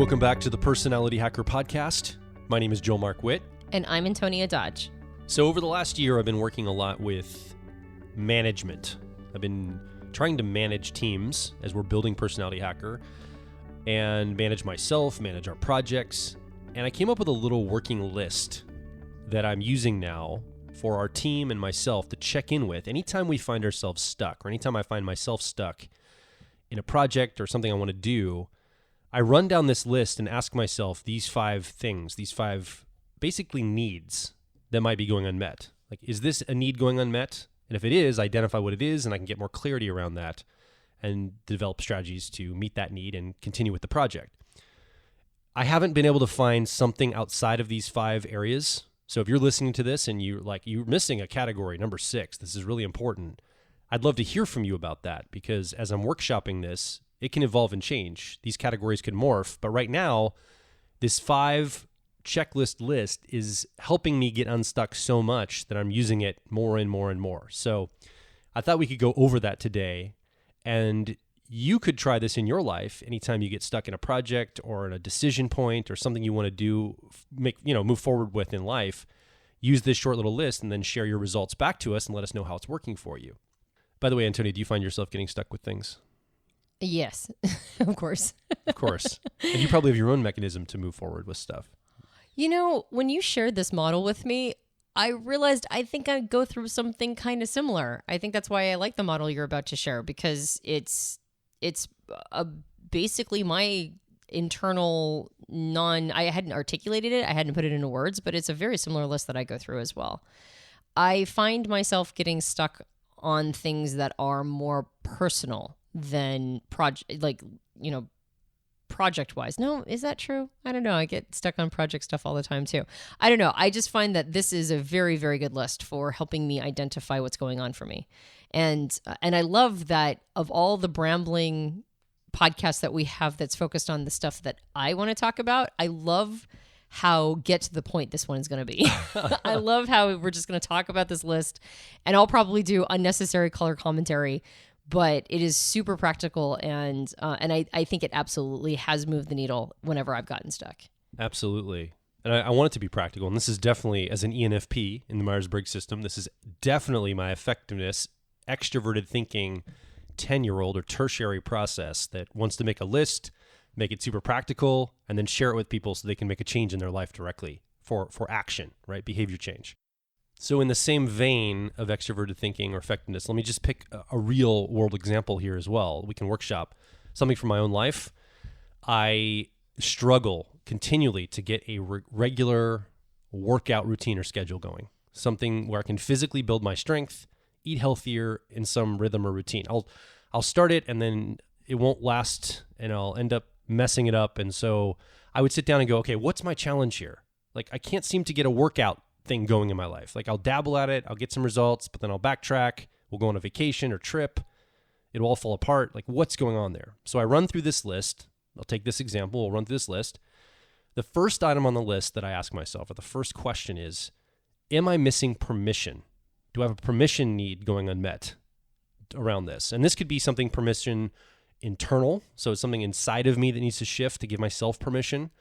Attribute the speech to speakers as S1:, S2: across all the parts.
S1: Welcome back to the Personality Hacker Podcast. My name is Joel Mark Witt.
S2: And I'm Antonia Dodge.
S1: So over the last year, I've been working a lot with management. I've been trying to manage teams as we're building Personality Hacker and manage myself, manage our projects. And I came up with a little working list that I'm using now for our team and myself to check in with anytime we find ourselves stuck, or anytime I find myself stuck in a project or something I want to do. I run down this list and ask myself these 5 things, these 5 basically needs that might be going unmet. Like, is this a need going unmet? And if it is, identify what it is, and I can get more clarity around that and develop strategies to meet that need and continue with the project. I haven't been able to find something outside of these 5 areas. So if you're listening to this and you're missing a category, number 6, this is really important. I'd love to hear from you about that, because as I'm workshopping this, it can evolve and change. These categories can morph, but right now, this 5 checklist list is helping me get unstuck so much that I'm using it more and more and more. So I thought we could go over that today, and you could try this in your life anytime you get stuck in a project or in a decision point or something you want to do, move forward with in life. Use this short little list and then share your results back to us and let us know how it's working for you. By the way, Antonia, do you find yourself getting stuck with things?
S2: Yes, of course.
S1: Of course. And you probably have your own mechanism to move forward with stuff.
S2: You know, when you shared this model with me, I realized I think I go through something kind of similar. I think that's why I like the model you're about to share, because it's basically my internal I hadn't articulated it, I hadn't put it into words, but it's a very similar list that I go through as well. I find myself getting stuck on things that are more personal than project-wise. No, is that true? I don't know. I get stuck on project stuff all the time too. I don't know. I just find that this is a very, very good list for helping me identify what's going on for me. And I love that of all the brambling podcasts that we have that's focused on the stuff that I want to talk about, I love how get to the point this one is going to be. I love how we're just going to talk about this list, and I'll probably do unnecessary color commentary, but it is super practical, and I think it absolutely has moved the needle whenever I've gotten stuck.
S1: Absolutely. And I want it to be practical. And this is definitely, as an ENFP in the Myers-Briggs system, this is definitely my effectiveness, extroverted thinking, 10-year-old or tertiary process that wants to make a list, make it super practical, and then share it with people so they can make a change in their life directly for action, right? Behavior change. So in the same vein of extroverted thinking or effectiveness, let me just pick a real world example here as well. We can workshop something from my own life. I struggle continually to get a regular workout routine or schedule going, something where I can physically build my strength, eat healthier in some rhythm or routine. I'll start it and then it won't last and I'll end up messing it up. And so I would sit down and go, okay, what's my challenge here? Like, I can't seem to get a workout thing going in my life. Like, I'll dabble at it, I'll get some results, but then I'll backtrack. We'll go on a vacation or trip. It'll all fall apart. Like, what's going on there? So I run through this list. I'll take this example. We'll run through this list. The first item on the list that I ask myself, or the first question is, am I missing permission? Do I have a permission need going unmet around this? And this could be something permission internal. So it's something inside of me that needs to shift to give myself permission.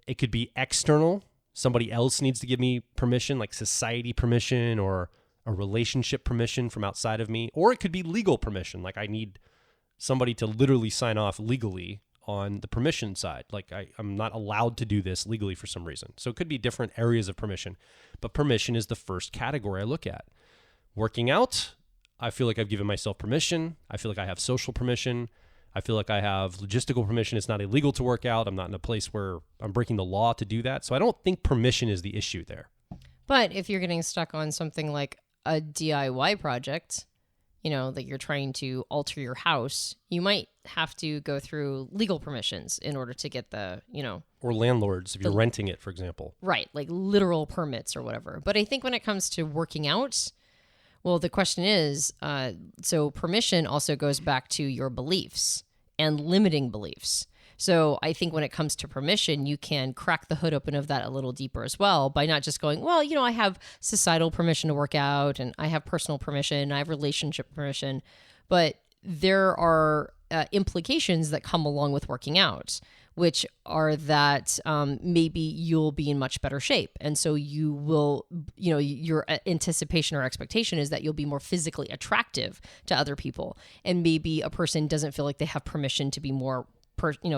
S1: It could be external. Somebody else needs to give me permission, like society permission or a relationship permission from outside of me. Or it could be legal permission, like I need somebody to literally sign off legally on the permission side. Like I'm not allowed to do this legally for some reason. So it could be different areas of permission. But permission is the first category I look at. Working out, I feel like I've given myself permission. I feel like I have social permission. I feel like I have logistical permission. It's not illegal to work out. I'm not in a place where I'm breaking the law to do that. So I don't think permission is the issue there.
S2: But if you're getting stuck on something like a DIY project, that you're trying to alter your house, you might have to go through legal permissions in order to get
S1: Or landlords, if you're renting it, for example.
S2: Right, like literal permits or whatever. But I think when it comes to working out, well, the question is, so permission also goes back to your beliefs and limiting beliefs. So I think when it comes to permission, you can crack the hood open of that a little deeper as well by not just going, well, I have societal permission to work out and I have personal permission, I have relationship permission, but there are implications that come along with working out. which are that maybe you'll be in much better shape. And so you will, your anticipation or expectation is that you'll be more physically attractive to other people. And maybe a person doesn't feel like they have permission to be more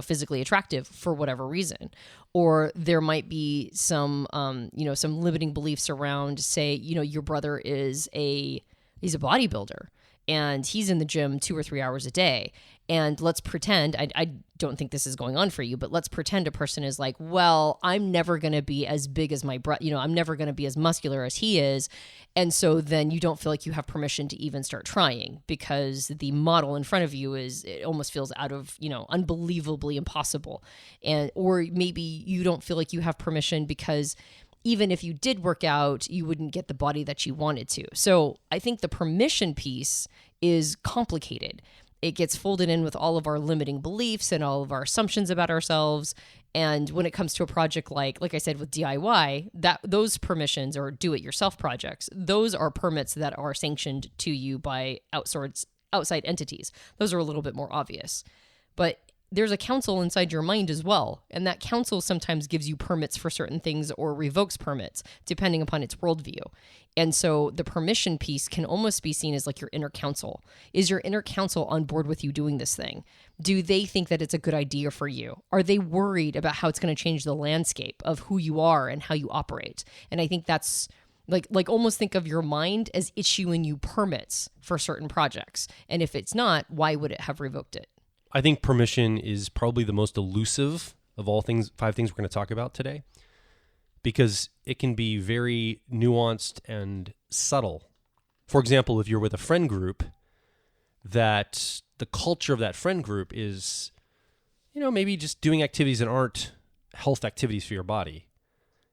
S2: physically attractive for whatever reason. Or there might be some limiting beliefs around, say, your brother he's a bodybuilder and he's in the gym 2 or 3 hours a day. And let's pretend, I don't think this is going on for you, but let's pretend a person is like, well, I'm never going to be as big as my brother, I'm never going to be as muscular as he is. And so then you don't feel like you have permission to even start trying because the model in front of you it almost feels out of, unbelievably impossible. Or maybe you don't feel like you have permission because even if you did work out, you wouldn't get the body that you wanted to. So I think the permission piece is complicated. It gets folded in with all of our limiting beliefs and all of our assumptions about ourselves. And when it comes to a project like I said, with DIY, those permissions or do-it-yourself projects, those are permits that are sanctioned to you by outside entities. Those are a little bit more obvious. But there's a council inside your mind as well. And that council sometimes gives you permits for certain things or revokes permits, depending upon its worldview. And so the permission piece can almost be seen as like your inner council. Is your inner council on board with you doing this thing? Do they think that it's a good idea for you? Are they worried about how it's going to change the landscape of who you are and how you operate? And I think that's like almost think of your mind as issuing you permits for certain projects. And if it's not, why would it have revoked it?
S1: I think permission is probably the most elusive of all 5 things we're going to talk about today, because it can be very nuanced and subtle. For example, if you're with a friend group, that the culture of that friend group is, maybe just doing activities that aren't health activities for your body.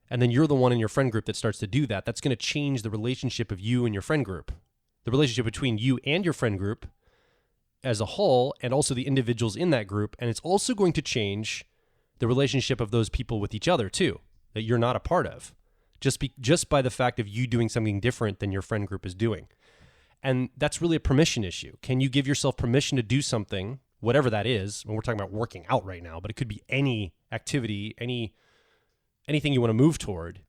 S1: And then you're the one in your friend group that starts to do that. That's going to change the relationship of you and your friend group, the relationship between you and your friend group as a whole, and also the individuals in that group. And it's also going to change the relationship of those people with each other too, that you're not a part of, just by the fact of you doing something different than your friend group is doing. And that's really a permission issue. Can you give yourself permission to do something, whatever that is? When we're talking about working out right now, but it could be any activity, anything you want to move toward.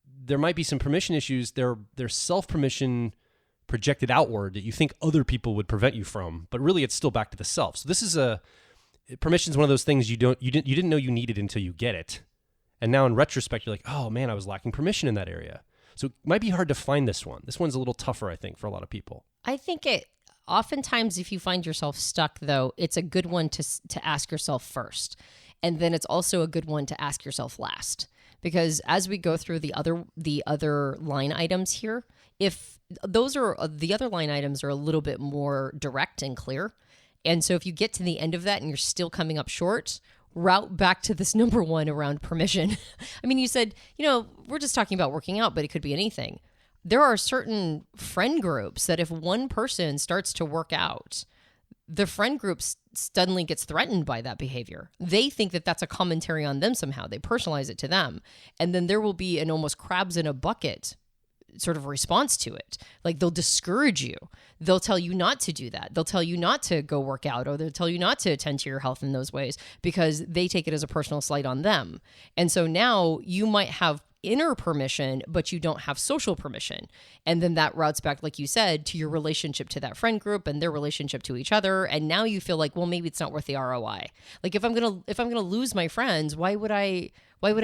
S1: There might be some permission issues. There's self-permission projected outward that you think other people would prevent you from, but really it's still back to the self. So this is permission is one of those things you didn't know you needed until you get it. And now in retrospect, you're like, oh man, I was lacking permission in that area. So it might be hard to find this one. This one's a little tougher, I think, for a lot of people.
S2: I think oftentimes if you find yourself stuck though, it's a good one to ask yourself first. And then it's also a good one to ask yourself last. Because as we go through the other line items here, if those are the other line items are a little bit more direct and clear. And so if you get to the end of that and you're still coming up short, route back to this number one around permission. I mean, you said, we're just talking about working out, but it could be anything. There are certain friend groups that if one person starts to work out, the friend group suddenly gets threatened by that behavior. They think that that's a commentary on them somehow. They personalize it to them. And then there will be an almost crabs in a bucket sort of response to it. Like they'll discourage you. They'll tell you not to do that. They'll tell you not to go work out, or they'll tell you not to attend to your health in those ways because they take it as a personal slight on them. And so now you might have inner permission, but you don't have social permission. And then that routes back, like you said, to your relationship to that friend group and their relationship to each other. And now you feel like, well, maybe it's not worth the ROI. Like if I'm gonna lose my friends, why would I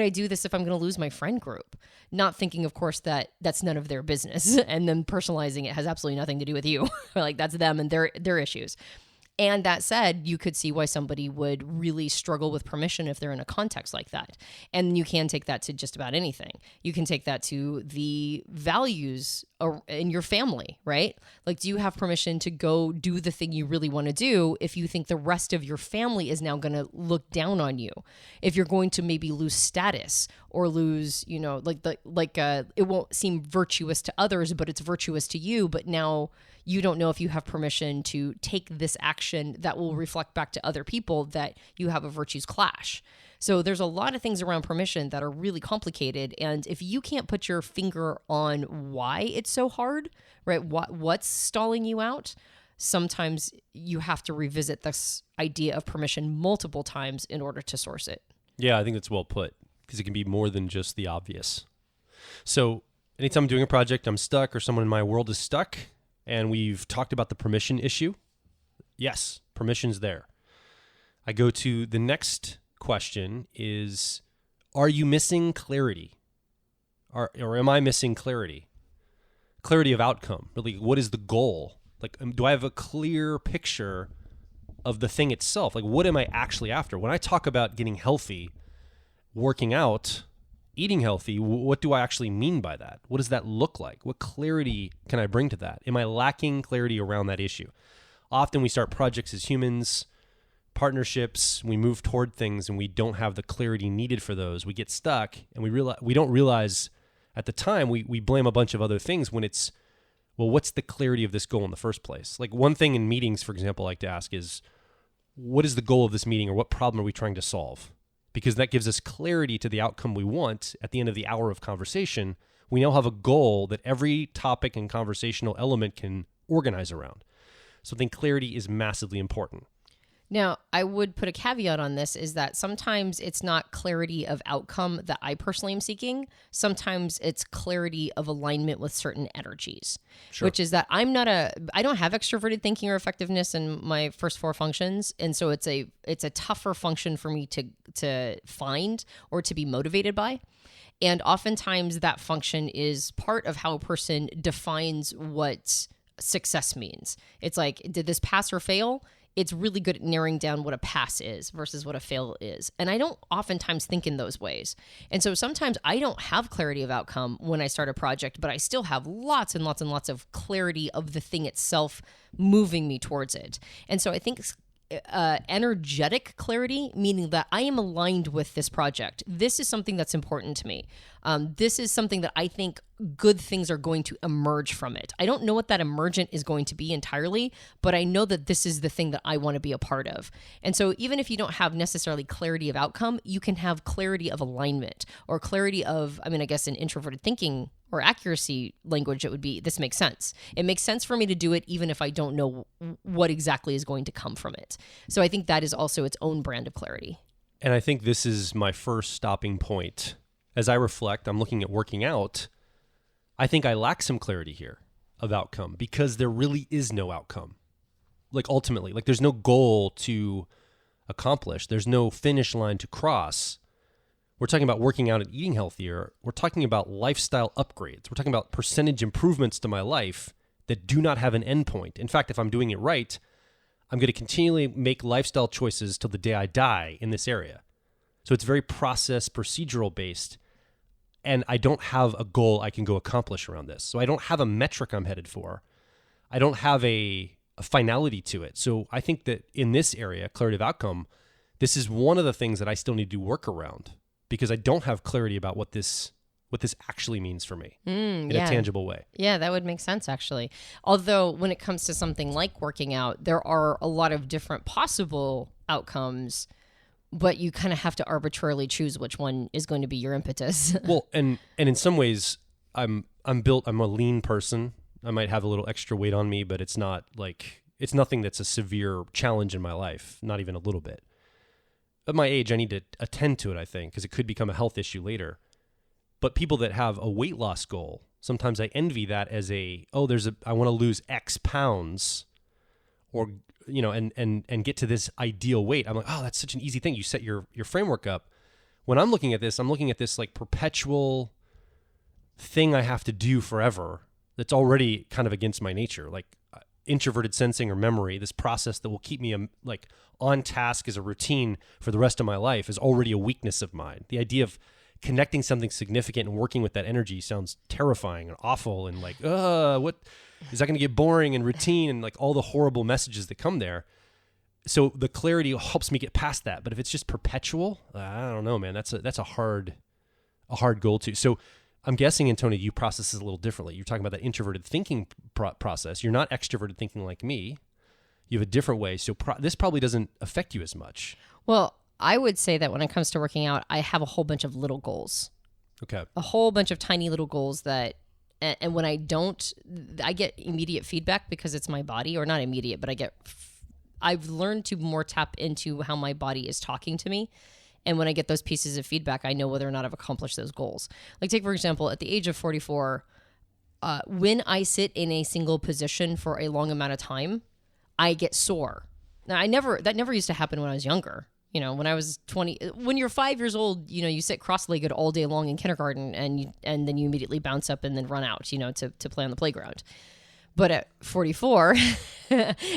S2: do this if I'm going to lose my friend group? Not thinking, of course, that that's none of their business, and then personalizing it has absolutely nothing to do with you. Like that's them and their issues. And that said, you could see why somebody would really struggle with permission if they're in a context like that. And you can take that to just about anything. You can take that to the values in your family, right? Like, do you have permission to go do the thing you really want to do if you think the rest of your family is now going to look down on you? If you're going to maybe lose status or lose, it won't seem virtuous to others, but it's virtuous to you. But now you don't know if you have permission to take this action that will reflect back to other people that you have a virtues clash. So there's a lot of things around permission that are really complicated. And if you can't put your finger on why it's so hard, right? What's stalling you out? sometimes you have to revisit this idea of permission multiple times in order to source it.
S1: Yeah, I think that's well put, because it can be more than just the obvious. So anytime I'm doing a project, I'm stuck, or someone in my world is stuck, and we've talked about the permission issue. Yes, permission's there. I go to the next question is, are you missing clarity? Or am I missing clarity? Clarity of outcome. Really, what is the goal? Like, do I have a clear picture of the thing itself? Like, what am I actually after? When I talk about getting healthy, working out, eating healthy, what do I actually mean by that? What does that look like? What clarity can I bring to that? Am I lacking clarity around that issue? Often we start projects as humans, partnerships, we move toward things and we don't have the clarity needed for those. We get stuck and we don't realize at the time, we blame a bunch of other things when it's, well, what's the clarity of this goal in the first place? Like, one thing in meetings, for example, I like to ask is, what is the goal of this meeting, or what problem are we trying to solve? Because that gives us clarity to the outcome we want at the end of the hour of conversation. We now have a goal that every topic and conversational element can organize around. So I think clarity is massively important.
S2: Now, I would put a caveat on this, is that sometimes it's not clarity of outcome that I personally am seeking. Sometimes it's clarity of alignment with certain energies,
S1: Sure.
S2: which is that I don't have extroverted thinking or effectiveness in my first four functions. And so it's a tougher function for me to find or to be motivated by. And oftentimes that function is part of how a person defines what success means. It's like, did this pass or fail? It's really good at narrowing down what a pass is versus what a fail is. And I don't oftentimes think in those ways. And so sometimes I don't have clarity of outcome when I start a project, but I still have lots and lots and lots of clarity of the thing itself moving me towards it. And so I think energetic clarity, meaning that I am aligned with this project. This is something that's important to me. This is something that I think good things are going to emerge from it. I don't know what that emergent is going to be entirely, but I know that this is the thing that I want to be a part of. And so even if you don't have necessarily clarity of outcome, you can have clarity of alignment, or clarity of, I guess in introverted thinking or accuracy language, it would be, this makes sense. It makes sense for me to do it even if I don't know what exactly is going to come from it. So I think that is also its own brand of clarity.
S1: And I think this is my first stopping point. As I reflect, I'm looking at working out. I think I lack some clarity here of outcome, because there really is no outcome. Like, ultimately, like, there's no goal to accomplish. There's no finish line to cross. We're talking about working out and eating healthier. We're talking about lifestyle upgrades. We're talking about percentage improvements to my life that do not have an endpoint. In fact, if I'm doing it right, I'm going to continually make lifestyle choices till the day I die in this area. So it's very process, procedural based. And I don't have a goal I can go accomplish around this. So I don't have a metric I'm headed for. I don't have a finality to it. So I think that in this area, clarity of outcome, this is one of the things that I still need to do work around, because I don't have clarity about what this actually means for me in a tangible way.
S2: Yeah, that would make sense, actually. Although when it comes to something like working out, there are a lot of different possible outcomes, but you kind of have to arbitrarily choose which one is going to be your impetus.
S1: Well, and in some ways, I'm a lean person. I might have a little extra weight on me, but it's nothing that's a severe challenge in my life, not even a little bit. At my age, I need to attend to it, I think, because it could become a health issue later. But people that have a weight loss goal, sometimes I envy that as I want to lose X pounds, or, and get to this ideal weight. I'm like, oh, that's such an easy thing. You set your framework up. When I'm looking at this like perpetual thing I have to do forever that's already kind of against my nature, like introverted sensing or memory. This process that will keep me like on task as a routine for the rest of my life is already a weakness of mine. The idea of connecting something significant and working with that energy sounds terrifying and awful, and like, what is that going to get boring and routine and like all the horrible messages that come there. So the clarity helps me get past that. But if it's just perpetual, I don't know, man. That's a hard goal to. So I'm guessing, Antonia, you process this a little differently. You're talking about that introverted thinking process. You're not extroverted thinking like me. You have a different way. So this probably doesn't affect you as much.
S2: Well, I would say that when it comes to working out, I have a whole bunch of little goals.
S1: Okay.
S2: A whole bunch of tiny little goals that And when I don't, I get immediate feedback because it's my body, or not immediate, but I've learned to more tap into how my body is talking to me. And when I get those pieces of feedback, I know whether or not I've accomplished those goals. Like, take, for example, at the age of 44, when I sit in a single position for a long amount of time, I get sore. Now, that never used to happen when I was younger. You know, when I was 20, when you're 5 years old, you know, you sit cross-legged all day long in kindergarten, and then you immediately bounce up and then run out, you know, to play on the playground. But at 44,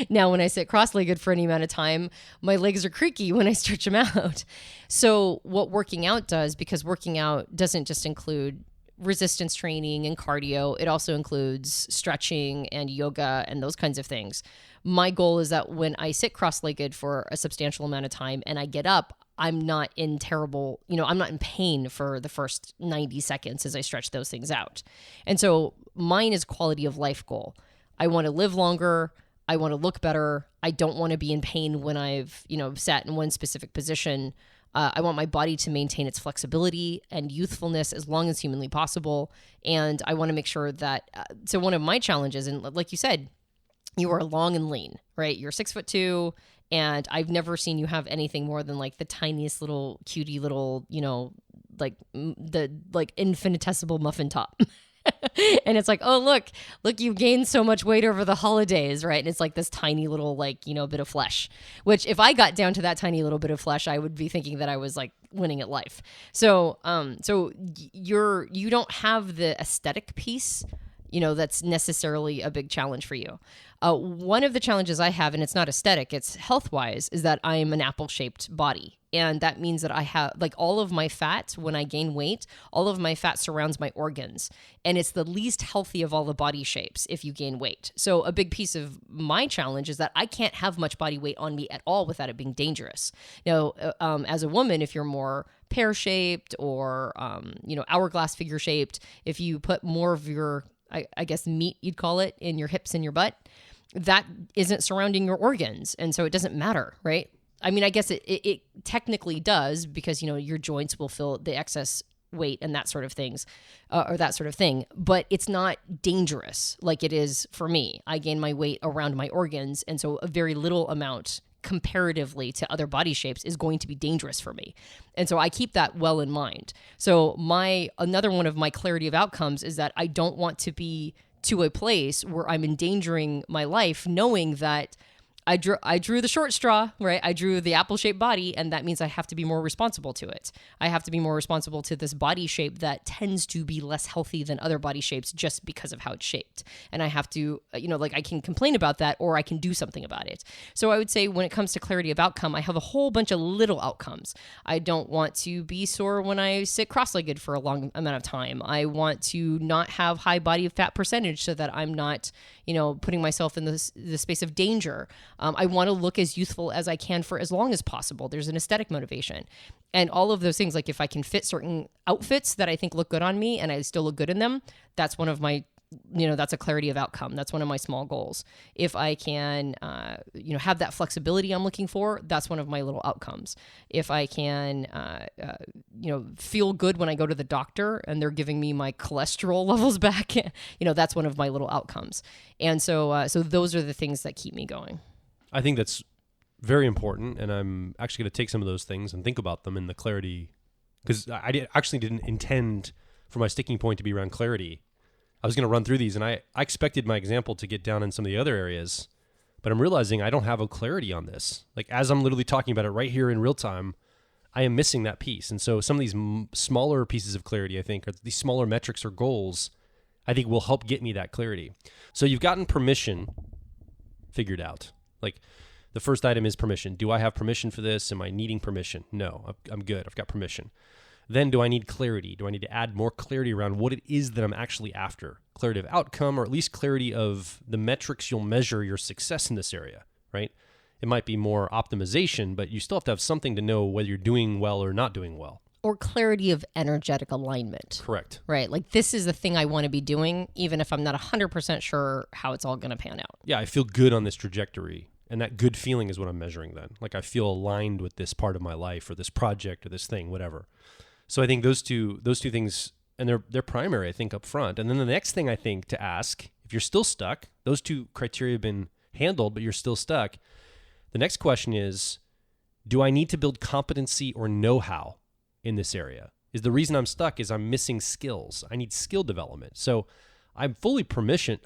S2: now when I sit cross-legged for any amount of time, my legs are creaky when I stretch them out. So what working out does, because working out doesn't just include resistance training and cardio, it also includes stretching and yoga and those kinds of things. My goal is that when I sit cross-legged for a substantial amount of time and I get up, I'm not in pain for the first 90 seconds as I stretch those things out. And so mine is quality of life goal. I want to live longer. I want to look better. I don't want to be in pain when I've, sat in one specific position. I want my body to maintain its flexibility and youthfulness as long as humanly possible. And I want to make sure that, so one of my challenges, and like you said, you are long and lean, right? You're 6'2", and I've never seen you have anything more than like the tiniest little cutie little, the infinitesimal muffin top. And it's like, oh, look, you gained so much weight over the holidays, right? And it's like this tiny little, bit of flesh, which if I got down to that tiny little bit of flesh, I would be thinking that I was like winning at life. So you don't have the aesthetic piece, that's necessarily a big challenge for you. One of the challenges I have, and it's not aesthetic, it's health-wise, is that I am an apple-shaped body. And that means that I have, all of my fat, when I gain weight, all of my fat surrounds my organs. And it's the least healthy of all the body shapes if you gain weight. So a big piece of my challenge is that I can't have much body weight on me at all without it being dangerous. Now, as a woman, if you're more pear-shaped or, hourglass figure-shaped, if you put more of your, I guess, meat, you'd call it, in your hips and your butt, that isn't surrounding your organs. And so it doesn't matter, right? I mean, I guess it technically does, because, your joints will fill the excess weight and that sort of things, or that sort of thing. But it's not dangerous like it is for me. I gain my weight around my organs. And so a very little amount comparatively to other body shapes is going to be dangerous for me. And so I keep that well in mind. So another one of my clarity of outcomes is that I don't want to be to a place where I'm endangering my life, knowing that I drew the short straw, right? I drew the apple-shaped body, and that means I have to be more responsible to it. I have to be more responsible to this body shape that tends to be less healthy than other body shapes just because of how it's shaped. And I have to, I can complain about that, or I can do something about it. So I would say when it comes to clarity of outcome, I have a whole bunch of little outcomes. I don't want to be sore when I sit cross-legged for a long amount of time. I want to not have high body fat percentage so that I'm not, putting myself in the space of danger. I want to look as youthful as I can for as long as possible. There's an aesthetic motivation. And all of those things, like if I can fit certain outfits that I think look good on me and I still look good in them, that's one of my, that's a clarity of outcome. That's one of my small goals. If I can, have that flexibility I'm looking for, that's one of my little outcomes. If I can, feel good when I go to the doctor and they're giving me my cholesterol levels back, that's one of my little outcomes. And so those are the things that keep me going.
S1: I think that's very important, and I'm actually going to take some of those things and think about them in the clarity, because I actually didn't intend for my sticking point to be around clarity. I was going to run through these, and I expected my example to get down in some of the other areas, but I'm realizing I don't have a clarity on this. Like, as I'm literally talking about it right here in real time, I am missing that piece. And so some of these smaller pieces of clarity, I think, or these smaller metrics or goals, I think will help get me that clarity. So you've gotten permission figured out. Like, the first item is permission. Do I have permission for this? Am I needing permission? No, I'm good. I've got permission. Then do I need clarity? Do I need to add more clarity around what it is that I'm actually after? Clarity of outcome, or at least clarity of the metrics you'll measure your success in this area, right? It might be more optimization, but you still have to have something to know whether you're doing well or not doing well.
S2: Or clarity of energetic alignment.
S1: Correct.
S2: Right? Like, this is the thing I want to be doing, even if I'm not 100% sure how it's all going to pan out.
S1: Yeah, I feel good on this trajectory. And that good feeling is what I'm measuring then. Like, I feel aligned with this part of my life or this project or this thing, whatever. So I think those two things and they're primary, I think, up front. And then the next thing I think to ask, if you're still stuck, those two criteria have been handled, but you're still stuck. The next question is, do I need to build competency or know-how in this area? Is the reason I'm stuck is I'm missing skills. I need skill development. So I have full permission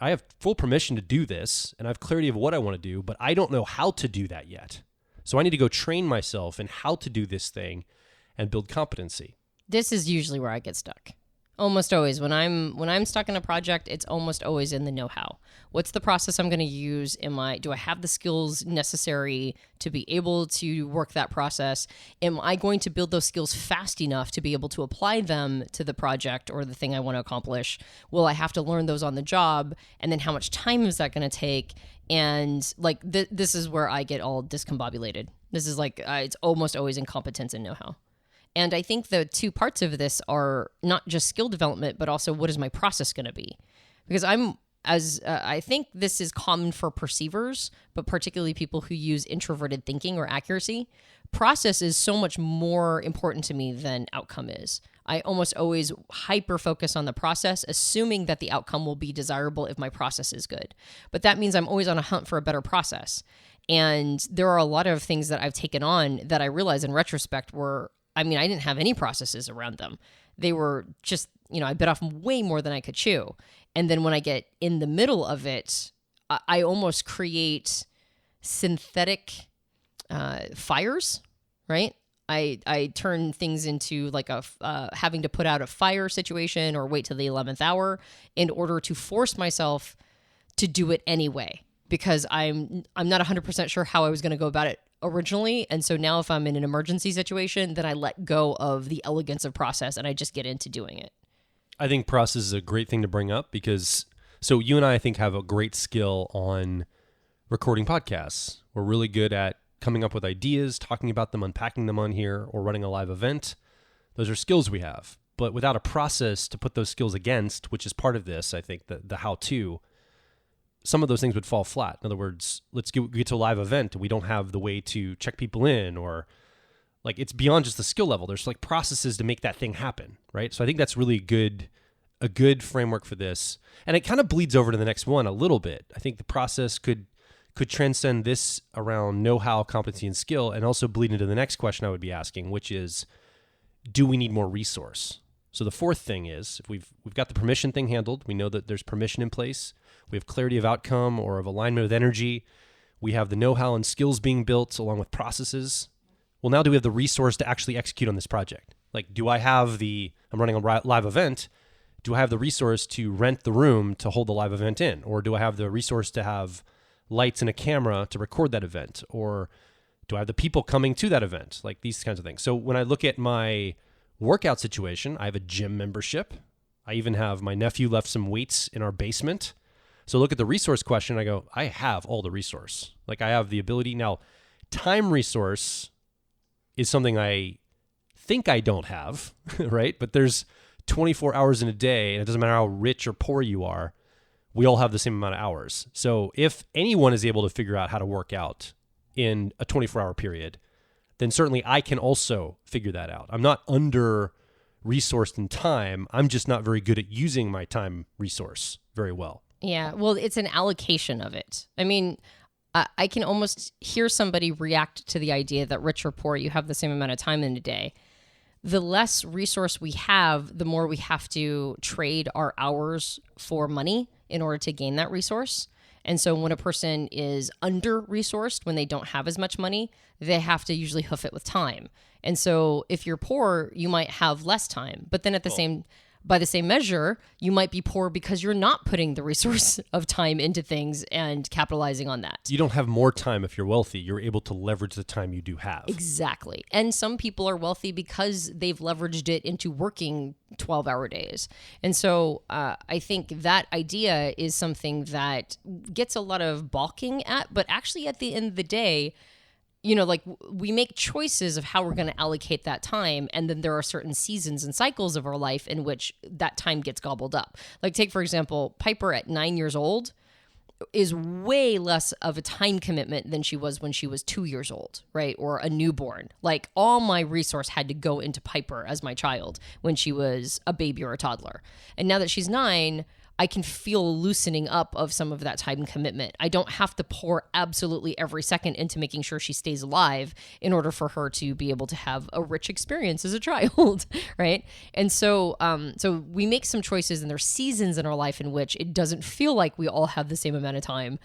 S1: to do this, and I have clarity of what I want to do, but I don't know how to do that yet. So I need to go train myself in how to do this thing and build competency.
S2: This is usually where I get stuck. Almost always. When I'm stuck in a project, it's almost always in the know-how. What's the process I'm going to use? Do I have the skills necessary to be able to work that process? Am I going to build those skills fast enough to be able to apply them to the project or the thing I want to accomplish? Will I have to learn those on the job? And then how much time is that going to take? And like this is where I get all discombobulated. This is like it's almost always incompetence and know-how. And I think the two parts of this are not just skill development, but also what is my process going to be? Because I think this is common for perceivers, but particularly people who use introverted thinking or accuracy. Process is so much more important to me than outcome is. I almost always hyper focus on the process, assuming that the outcome will be desirable if my process is good. But that means I'm always on a hunt for a better process. And there are a lot of things that I've taken on that I realize in retrospect I didn't have any processes around them. They were just, I bit off way more than I could chew. And then when I get in the middle of it, I almost create synthetic fires, right? I turn things into like having to put out a fire situation or wait till the 11th hour in order to force myself to do it anyway, because I'm not 100% sure how I was going to go about it originally. And so now if I'm in an emergency situation, then I let go of the elegance of process and I just get into doing it.
S1: I think process is a great thing to bring up because, so you and I think have a great skill on recording podcasts. We're really good at coming up with ideas, talking about them, unpacking them on here, or running a live event. Those are skills we have. But without a process to put those skills against, which is part of this, I think, the how-to, some of those things would fall flat. In other words, let's get to a live event and we don't have the way to check people in, or like it's beyond just the skill level. There's like processes to make that thing happen, right? So I think that's really a good framework for this. And it kind of bleeds over to the next one a little bit. I think the process could transcend this around know-how, competency, and skill, and also bleed into the next question I would be asking, which is, do we need more resource? So the fourth thing is, if we've got the permission thing handled, we know that there's permission in place, we have clarity of outcome or of alignment with energy, we have the know-how and skills being built along with processes. Well, now do we have the resource to actually execute on this project? Like, I'm running a live event, do I have the resource to rent the room to hold the live event in? Or do I have the resource to have lights and a camera to record that event? Or do I have the people coming to that event? Like these kinds of things. So when I look at my workout situation, I have a gym membership. I even have my nephew left some weights in our basement. So look at the resource question. I go, I have all the resource. Like I have the ability. Now, time resource is something I think I don't have, right? But there's 24 hours in a day, and it doesn't matter how rich or poor you are. We all have the same amount of hours. So if anyone is able to figure out how to work out in a 24-hour period, then certainly I can also figure that out. I'm not under-resourced in time. I'm just not very good at using my time resource very well.
S2: Yeah, well, it's an allocation of it. I mean, I can almost hear somebody react to the idea that rich or poor, you have the same amount of time in a day. The less resource we have, the more we have to trade our hours for money in order to gain that resource. And so when a person is under-resourced, when they don't have as much money, they have to usually hoof it with time. And so if you're poor, you might have less time. But then by the same measure, you might be poor because you're not putting the resource of time into things and capitalizing on that.
S1: You don't have more time if you're wealthy. You're able to leverage the time you do have.
S2: Exactly. And some people are wealthy because they've leveraged it into working 12-hour days. And so I think that idea is something that gets a lot of balking at, but actually at the end of the day, like we make choices of how we're going to allocate that time. And then there are certain seasons and cycles of our life in which that time gets gobbled up. Like take, for example, Piper at 9 years old. is way less of a time commitment than she was when she was 2 years old, right? Or a newborn. Like all my resource had to go into Piper as my child when she was a baby or a toddler. And now that she's 9, I can feel a loosening up of some of that time commitment. I don't have to pour absolutely every second into making sure she stays alive in order for her to be able to have a rich experience as a child, right? And so, so we make some choices, and there's seasons in our life in which it doesn't feel like we all have the same amount of time.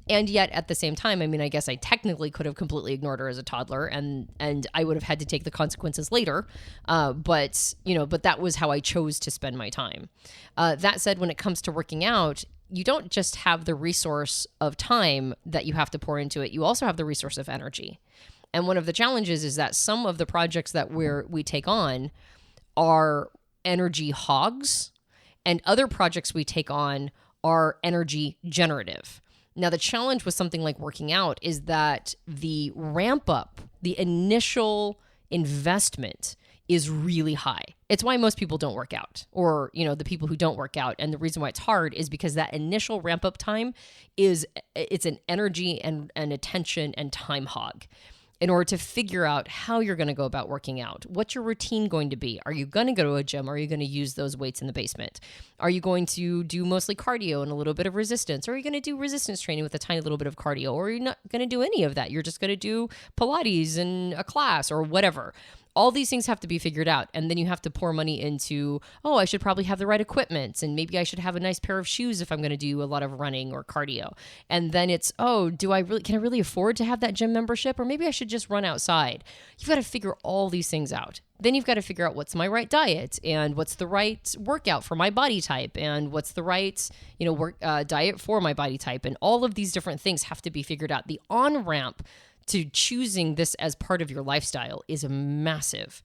S2: And yet at the same time, I mean, I guess I technically could have completely ignored her as a toddler, and I would have had to take the consequences later. But that was how I chose to spend my time. That said, when it comes to working out, you don't just have the resource of time that you have to pour into it. You also have the resource of energy. And one of the challenges is that some of the projects that we take on are energy hogs, and other projects we take on are energy generative. Now, the challenge with something like working out is that the ramp up, the initial investment is really high. It's why most people don't work out, or, the people who don't work out. And the reason why it's hard is because that initial ramp up time it's an energy and attention and time hog. In order to figure out how you're going to go about working out. What's your routine going to be? Are you going to go to a gym? Or are you going to use those weights in the basement? Are you going to do mostly cardio and a little bit of resistance? Or are you going to do resistance training with a tiny little bit of cardio? Or are you not going to do any of that? You're just going to do Pilates in a class or whatever. All these things have to be figured out. And then you have to pour money into, I should probably have the right equipment. And maybe I should have a nice pair of shoes if I'm going to do a lot of running or cardio. And then it's, can I really afford to have that gym membership? Or maybe I should just run outside. You've got to figure all these things out. Then you've got to figure out what's my right diet, and what's the right workout for my body type, and what's the right, diet for my body type. And all of these different things have to be figured out. The on-ramp to choosing this as part of your lifestyle is massive.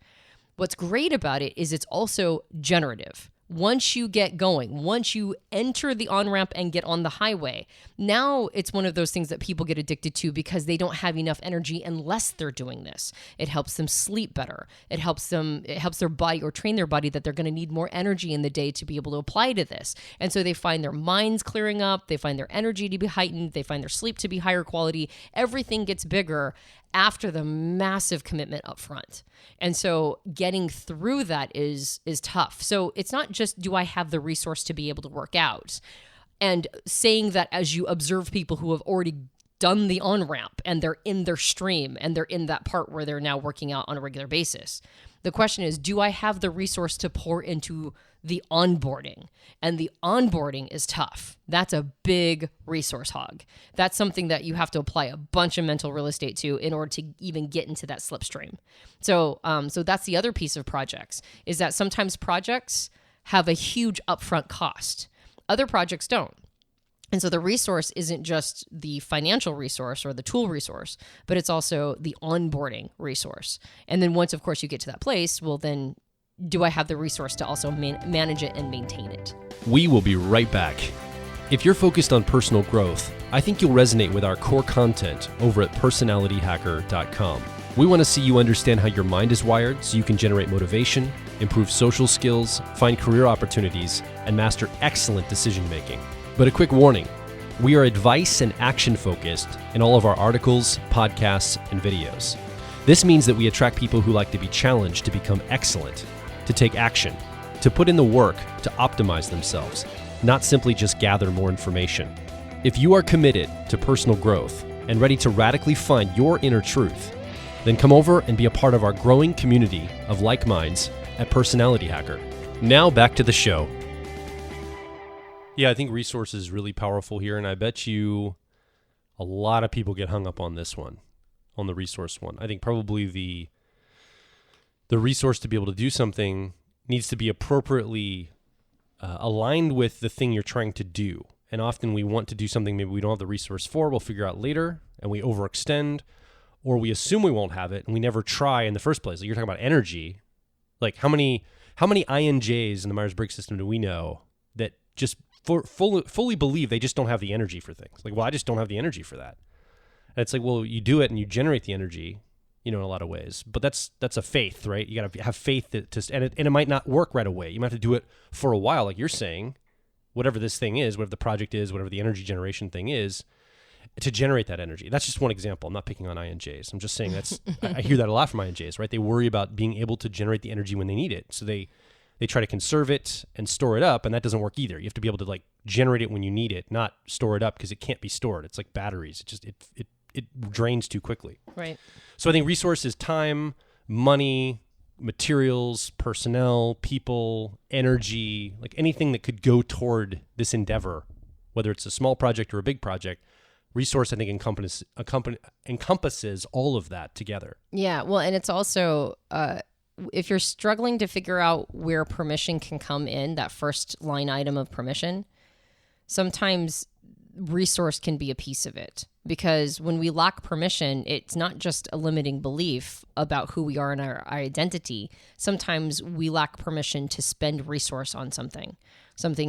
S2: What's great about it is it's also generative. Once you get going, once you enter the on-ramp and get on the highway, now it's one of those things that people get addicted to because they don't have enough energy unless they're doing this. It helps them sleep better. It helps their body, or train their body that they're going to need more energy in the day to be able to apply to this. And so they find their minds clearing up, they find their energy to be heightened, they find their sleep to be higher quality. Everything gets bigger after the massive commitment up front. And so getting through that is tough. So it's not just, do I have the resource to be able to work out? And saying that as you observe people who have already done the on-ramp and they're in their stream and they're in that part where they're now working out on a regular basis. The question is, do I have the resource to pour into the onboarding? And the onboarding is tough. That's a big resource hog. That's something that you have to apply a bunch of mental real estate to in order to even get into that slipstream. So that's the other piece of projects, is that sometimes projects have a huge upfront cost. Other projects don't. And so the resource isn't just the financial resource or the tool resource, but it's also the onboarding resource. And then once, of course, you get to that place, well, then do I have the resource to also manage it and maintain it?
S1: We will be right back. If you're focused on personal growth, I think you'll resonate with our core content over at personalityhacker.com. We want to see you understand how your mind is wired so you can generate motivation, improve social skills, find career opportunities, and master excellent decision making. But a quick warning, we are advice and action focused in all of our articles, podcasts, and videos. This means that we attract people who like to be challenged to become excellent, to take action, to put in the work to optimize themselves, not simply just gather more information. If you are committed to personal growth and ready to radically find your inner truth, then come over and be a part of our growing community of like minds at Personality Hacker. Now back to the show. Yeah, I think resource is really powerful here, and I bet you a lot of people get hung up on this one, on the resource one. I think probably the resource to be able to do something needs to be appropriately aligned with the thing you're trying to do. And often we want to do something maybe we don't have the resource for, we'll figure out later, and we overextend, or we assume we won't have it, and we never try in the first place. Like you're talking about energy. Like how many INJs in the Myers-Briggs system do we know that just fully believe they just don't have the energy for things? Like, well, I just don't have the energy for that. And it's like, well, you do it and you generate the energy, in a lot of ways. But that's a faith, right? You got to have faith and it might not work right away. You might have to do it for a while, like you're saying, whatever this thing is, whatever the project is, whatever the energy generation thing is, to generate that energy. That's just one example. I'm not picking on INJs. I'm just saying I hear that a lot from INJs, right? They worry about being able to generate the energy when they need it. So they try to conserve it and store it up, and that doesn't work either. You have to be able to like generate it when you need it, not store it up because it can't be stored. It's like batteries. It drains too quickly.
S2: Right.
S1: So I think resources, time, money, materials, personnel, people, energy, like anything that could go toward this endeavor, whether it's a small project or a big project, resource, I think, encompasses all of that together.
S2: Yeah. Well, and it's also, if you're struggling to figure out where permission can come in, that first line item of permission, sometimes resource can be a piece of it. Because when we lack permission, it's not just a limiting belief about who we are and our identity. Sometimes we lack permission to spend resource on something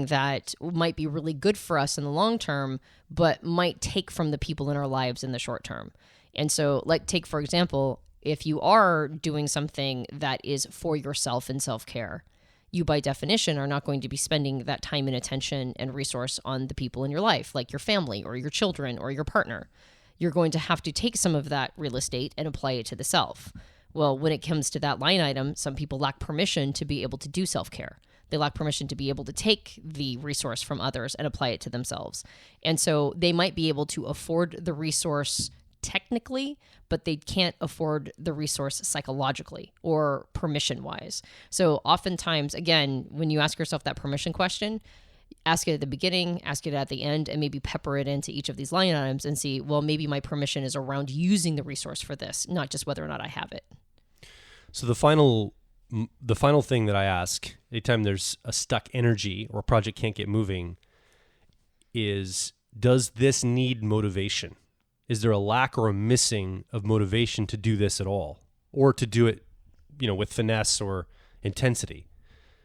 S2: that might be really good for us in the long term, but might take from the people in our lives in the short term. And so, like, take, for example, if you are doing something that is for yourself and self-care, you by definition are not going to be spending that time and attention and resource on the people in your life, like your family or your children or your partner. You're going to have to take some of that real estate and apply it to the self. Well, when it comes to that line item, some people lack permission to be able to do self-care. They lack permission to be able to take the resource from others and apply it to themselves. And so they might be able to afford the resource technically, but they can't afford the resource psychologically or permission-wise. So oftentimes, again, when you ask yourself that permission question, ask it at the beginning, ask it at the end, and maybe pepper it into each of these line items and see, well, maybe my permission is around using the resource for this, not just whether or not I have it.
S1: So the final thing that I ask anytime there's a stuck energy or a project can't get moving is, does this need motivation? Is there a lack or a missing of motivation to do this at all, or to do it, with finesse or intensity?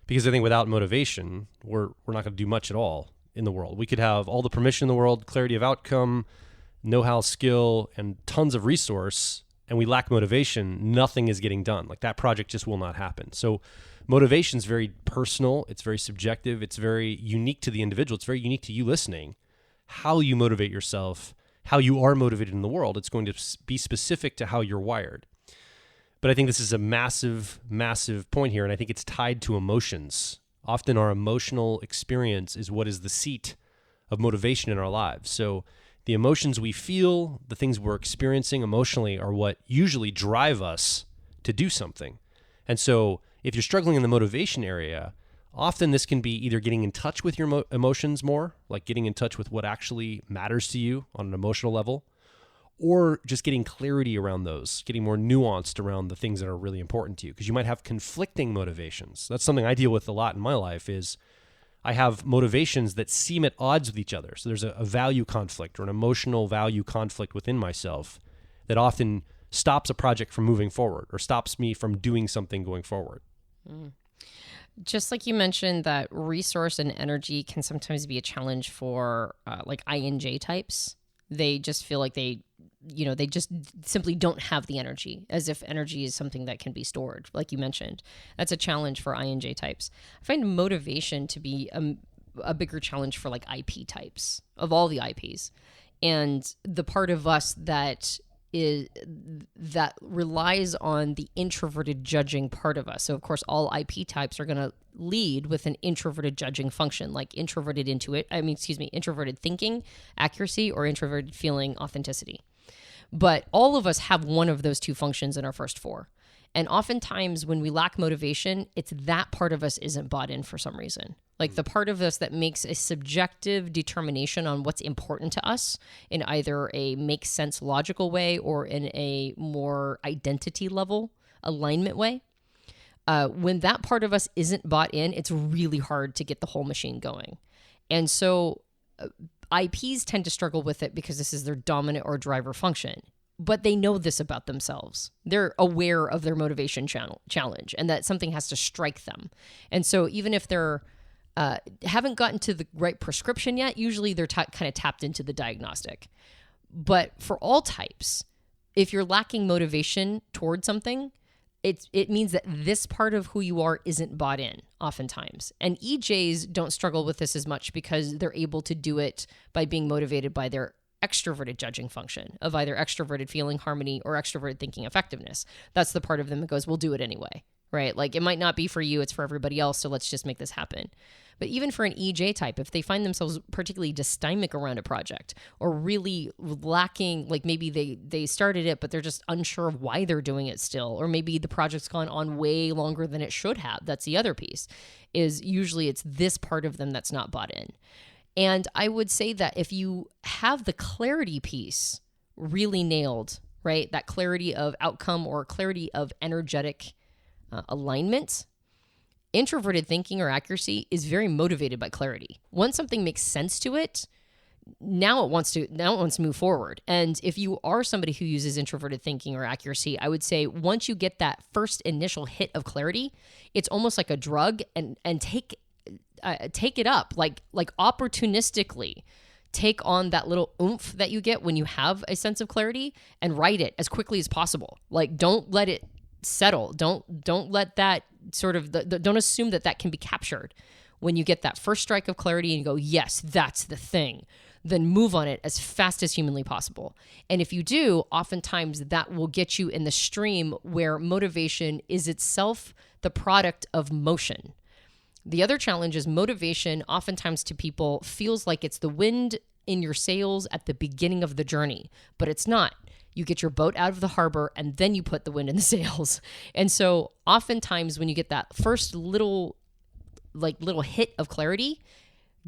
S1: Because I think without motivation, we're not going to do much at all in the world. We could have all the permission in the world, clarity of outcome, know-how, skill, and tons of resource, and we lack motivation, nothing is getting done. Like, that project just will not happen. So motivation is very personal. It's very subjective. It's very unique to the individual. It's very unique to you listening. How you motivate yourself, how you are motivated in the world, it's going to be specific to how you're wired. But I think this is a massive, massive point here, and I think it's tied to emotions. Often our emotional experience is what is the seat of motivation in our lives. So the emotions we feel, the things we're experiencing emotionally, are what usually drive us to do something. And so if you're struggling in the motivation area, often this can be either getting in touch with your emotions more, like getting in touch with what actually matters to you on an emotional level, or just getting clarity around those, getting more nuanced around the things that are really important to you, because you might have conflicting motivations. That's something I deal with a lot in my life, is I have motivations that seem at odds with each other. So there's a value conflict or an emotional value conflict within myself that often stops a project from moving forward or stops me from doing something going forward.
S2: Just like you mentioned that resource and energy can sometimes be a challenge for like INJ types. They just feel like they just simply don't have the energy, as if energy is something that can be stored, like you mentioned. That's a challenge for INJ types. I find motivation to be a bigger challenge for like IP types, of all the IPs. And the part of us that relies on the introverted judging part of us. So of course, all IP types are going to lead with an introverted judging function, like introverted thinking, accuracy, or introverted feeling, authenticity. But all of us have one of those two functions in our first four. And oftentimes when we lack motivation, it's that part of us isn't bought in for some reason. Like the part of us that makes a subjective determination on what's important to us in either a makes sense logical way or in a more identity level alignment way. When that part of us isn't bought in, it's really hard to get the whole machine going. And so IPs tend to struggle with it because this is their dominant or driver function. But they know this about themselves. They're aware of their motivation challenge and that something has to strike them. And so even if they're haven't gotten to the right prescription yet, usually they're kind of tapped into the diagnostic. But for all types, if you're lacking motivation towards something, it means that this part of who you are isn't bought in oftentimes. And EJs don't struggle with this as much because they're able to do it by being motivated by their extroverted judging function of either extroverted feeling harmony or extroverted thinking effectiveness. That's the part of them that goes, we'll do it anyway, right? Like it might not be for you, it's for everybody else, so let's just make this happen. But even for an EJ type, if they find themselves particularly dysthymic around a project or really lacking, like maybe they started it, but they're just unsure of why they're doing it still, or maybe the project's gone on way longer than it should have. That's the other piece, is usually it's this part of them that's not bought in. And I would say that if you have the clarity piece really nailed, right, that clarity of outcome or clarity of energetic alignment, introverted thinking or accuracy is very motivated by clarity. Once something makes sense to it, now it wants to move forward. And if you are somebody who uses introverted thinking or accuracy, I would say once you get that first initial hit of clarity, it's almost like a drug, and take it up, like opportunistically take on that little oomph that you get when you have a sense of clarity and write it as quickly as possible. Like don't let it settle. Don't let that sort of don't assume that can be captured. When you get that first strike of clarity and you go, yes, that's the thing, then move on it as fast as humanly possible. And if you do, oftentimes that will get you in the stream where motivation is itself the product of motion. The other challenge is motivation oftentimes to people feels like it's the wind in your sails at the beginning of the journey, but it's not. You get your boat out of the harbor and then you put the wind in the sails. And so oftentimes when you get that first little hit of clarity,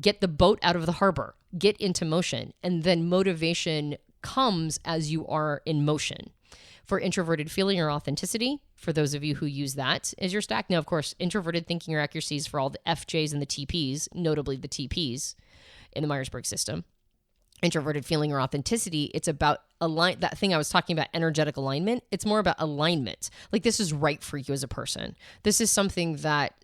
S2: get the boat out of the harbor, get into motion, and then motivation comes as you are in motion. For introverted feeling or authenticity, for those of you who use that as your stack. Now, of course, introverted thinking or accuracy is for all the FJs and the TPs, notably the TPs in the Myers-Briggs system. Introverted feeling or authenticity, it's about that thing I was talking about, energetic alignment. It's more about alignment. Like this is right for you as a person. This is something that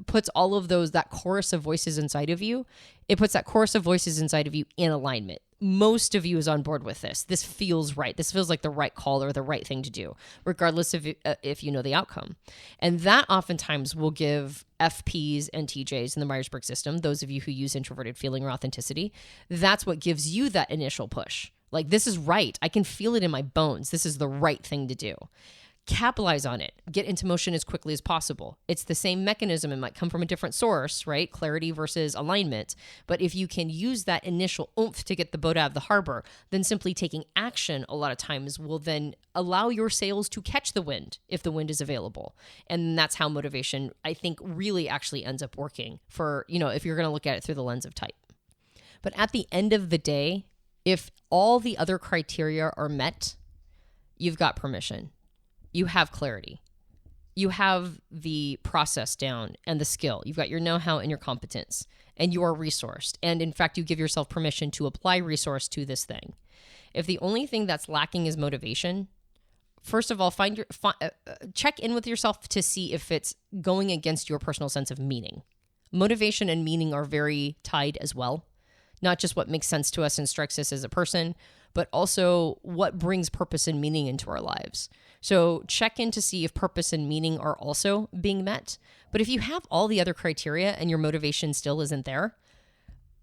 S2: puts all of that chorus of voices inside of you. It puts that chorus of voices inside of you in alignment. Most of you is on board with this. This feels right. This feels like the right call or the right thing to do, regardless of if you know the outcome. And that oftentimes will give FPs and TJs in the Myers-Briggs system, those of you who use introverted feeling or authenticity, that's what gives you that initial push. Like, this is right. I can feel it in my bones. This is the right thing to do. Capitalize on it. Get into motion as quickly as possible. It's the same mechanism. It might come from a different source, right? Clarity versus alignment. But if you can use that initial oomph to get the boat out of the harbor, then simply taking action a lot of times will then allow your sails to catch the wind if the wind is available. And that's how motivation, I think, really actually ends up working for, if you're going to look at it through the lens of type. But at the end of the day, if all the other criteria are met, you've got permission. You have clarity. You have the process down and the skill. You've got your know-how and your competence, and you are resourced. And in fact, you give yourself permission to apply resource to this thing. If the only thing that's lacking is motivation, first of all, check in with yourself to see if it's going against your personal sense of meaning. Motivation and meaning are very tied as well. Not just what makes sense to us and strikes us as a person, but also what brings purpose and meaning into our lives. So check in to see if purpose and meaning are also being met. But if you have all the other criteria and your motivation still isn't there,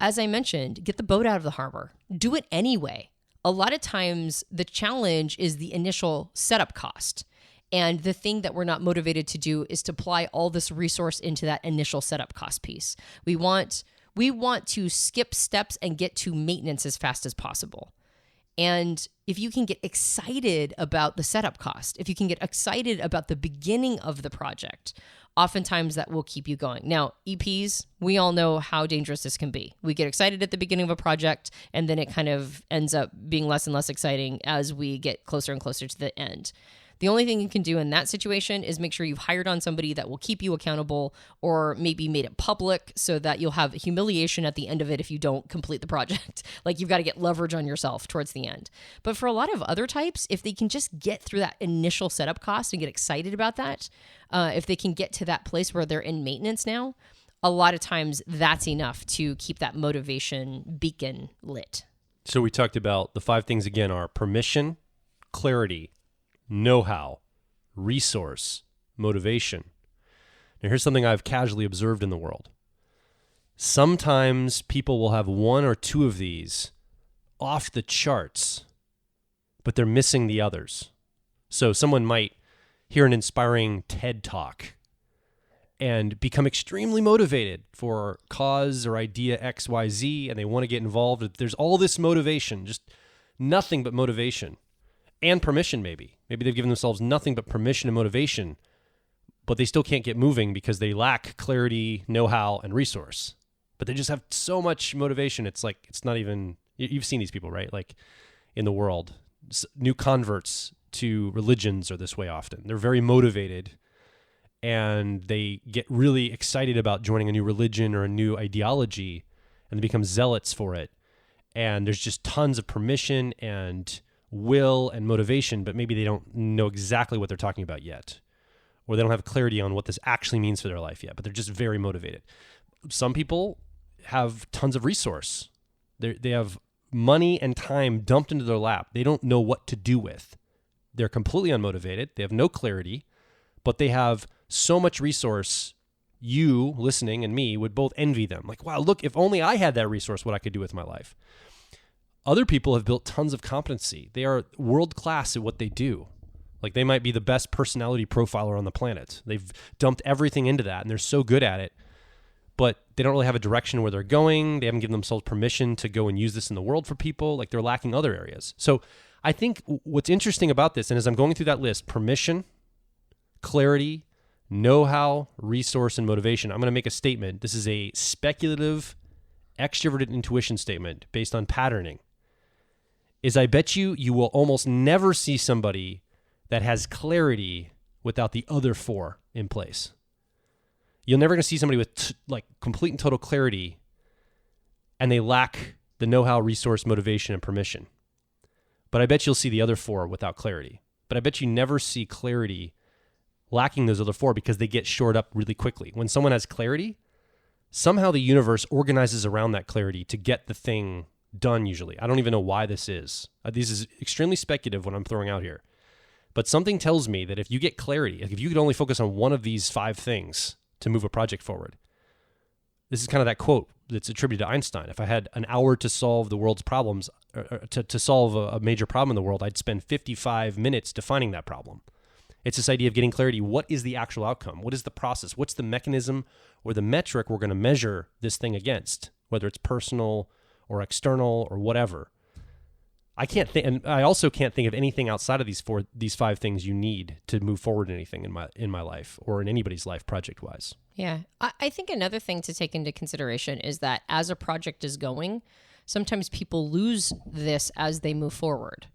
S2: as I mentioned, get the boat out of the harbor. Do it anyway. A lot of times the challenge is the initial setup cost. And the thing that we're not motivated to do is to apply all this resource into that initial setup cost piece. We want to skip steps and get to maintenance as fast as possible. And if you can get excited about the setup cost, if you can get excited about the beginning of the project, oftentimes that will keep you going. Now, EPs, we all know how dangerous this can be. We get excited at the beginning of a project, and then it kind of ends up being less and less exciting as we get closer and closer to the end. The only thing you can do in that situation is make sure you've hired on somebody that will keep you accountable, or maybe made it public so that you'll have humiliation at the end of it if you don't complete the project. Like, you've got to get leverage on yourself towards the end. But for a lot of other types, if they can just get through that initial setup cost and get excited about that, if they can get to that place where they're in maintenance now, a lot of times that's enough to keep that motivation beacon lit.
S1: So we talked about the 5 things again are permission, clarity, know-how, resource, motivation. Now, here's something I've casually observed in the world. Sometimes people will have one or two of these off the charts, but they're missing the others. So someone might hear an inspiring TED Talk and become extremely motivated for cause or idea XYZ, and they want to get involved. There's all this motivation, just nothing but motivation and permission maybe. Maybe they've given themselves nothing but permission and motivation, but they still can't get moving because they lack clarity, know-how, and resource. But they just have so much motivation. It's like, it's not even, you've seen these people, right? Like in the world, new converts to religions are this way often. They're very motivated and they get really excited about joining a new religion or a new ideology, and they become zealots for it. And there's just tons of permission and will and motivation, but maybe they don't know exactly what they're talking about yet, or they don't have clarity on what this actually means for their life yet, but they're just very motivated. Some people have tons of resource. They have money and time dumped into their lap. They don't know what to do with. They're completely unmotivated. They have no clarity, but they have so much resource. You listening and me would both envy them. Like, wow, look, if only I had that resource, what I could do with my life. Other people have built tons of competency. They are world-class at what they do. Like, they might be the best personality profiler on the planet. They've dumped everything into that, and they're so good at it, but they don't really have a direction where they're going. They haven't given themselves permission to go and use this in the world for people. Like, they're lacking other areas. So I think what's interesting about this, and as I'm going through that list, permission, clarity, know-how, resource, and motivation, I'm going to make a statement. This is a speculative, extroverted intuition statement based on patterning. Is I bet you will almost never see somebody that has clarity without the other four in place. You're never going to see somebody with like complete and total clarity and they lack the know-how, resource, motivation, and permission. But I bet you'll see the other four without clarity. But I bet you never see clarity lacking those other four because they get shored up really quickly. When someone has clarity, somehow the universe organizes around that clarity to get the thing done usually. I don't even know why this is. This is extremely speculative what I'm throwing out here. But something tells me that if you get clarity, like if you could only focus on one of these 5 things to move a project forward, this is kind of that quote that's attributed to Einstein. If I had an hour to solve the world's problems, or to solve a major problem in the world, I'd spend 55 minutes defining that problem. It's this idea of getting clarity. What is the actual outcome? What is the process? What's the mechanism or the metric we're going to measure this thing against, whether it's personal or external or whatever? I can't think, and I also can't think of anything outside of these 5 things you need to move forward in anything in my life or in anybody's life project-wise.
S2: Yeah. I think another thing to take into consideration is that as a project is going, sometimes people lose this as they move forward.